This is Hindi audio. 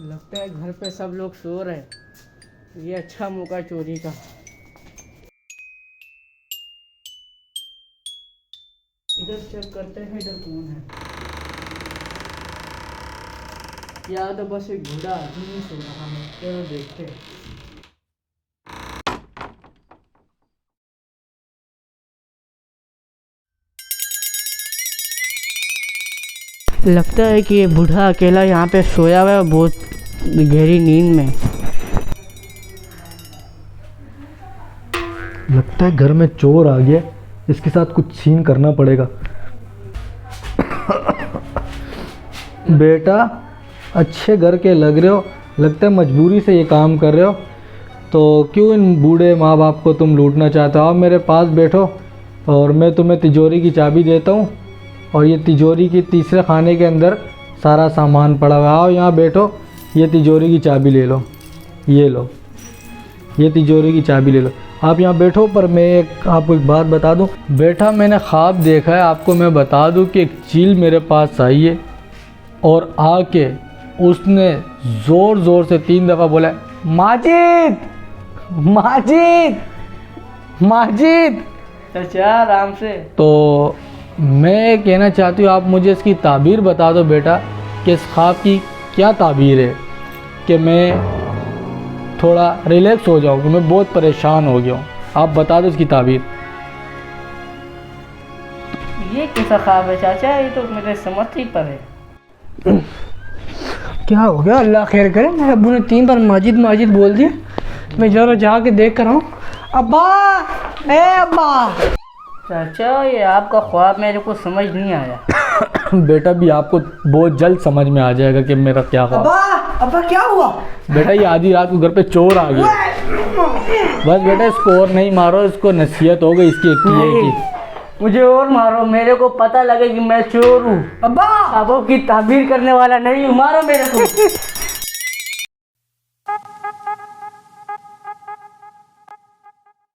लगता है घर पे सब लोग सो रहे हैं। ये अच्छा मौका है चोरी का। इधर चेक करते हैं इधर कौन है। या तो बस एक बूढ़ा आदमी ही सो रहा है। चलो देखते हैं। लगता है कि ये बूढ़ा अकेला यहाँ पे सोया हुआ है बहुत गहरी नींद में। लगता है घर में चोर आ गया, इसके साथ कुछ सीन करना पड़ेगा। बेटा अच्छे घर के लग रहे हो, लगता है मजबूरी से ये काम कर रहे हो, तो क्यों इन बूढ़े माँ बाप को तुम लूटना चाहते हो? आओ मेरे पास बैठो और मैं तुम्हें तिजोरी की चाबी देता हूँ। और ये तिजोरी की तीसरे खाने के अंदर सारा सामान पड़ा हुआ है। आओ यहाँ बैठो, ये तिजोरी की चाबी ले लो, ये लो, ये तिजोरी की चाबी ले लो। आप यहाँ बैठो। पर मैं आपको एक बात बता दूँ बेटा, मैंने ख्वाब देखा है। आपको मैं बता दूँ कि एक चील मेरे पास आई है और आके उसने ज़ोर ज़ोर से 3 दफ़ा बोला, माजिद माजिद माजिद। चाचा आराम से। तो मैं कहना चाहती हूँ आप मुझे इसकी ताबीर बता दो बेटा कि इस ख्वाब की क्या ताबीर है, कि मैं थोड़ा रिलैक्स हो जाऊँ, कि मैं बहुत परेशान हो गया हूँ। आप बता दो इसकी ताबीर। ये कैसा ख्वाब है चाचा? ये तो मेरे समझ ही पर है। क्या हो गया? अल्लाह खैर करे। मेरे अब्बू ने 3 बार माजिद माजिद बोल दिया। मैं जरा जाके देख कर आऊँ। अब्बा, ए अब्बा। चाचा ये आपका ख्वाब मेरे को समझ नहीं आया। बेटा भी आपको बहुत जल्द समझ में आ जाएगा कि मेरा क्या ख्वाब। अब्बा क्या हुआ? बेटा ये आधी रात को घर पे चोर आ गया। बस बेटा इसको और नहीं मारो, इसको नसीहत हो गई इसकी की। मुझे और मारो, मेरे को पता लगे कि मैं चोर हूँ। अब्बा, अब की ताबीर करने वाला नहीं हूँ, मारो मेरे को।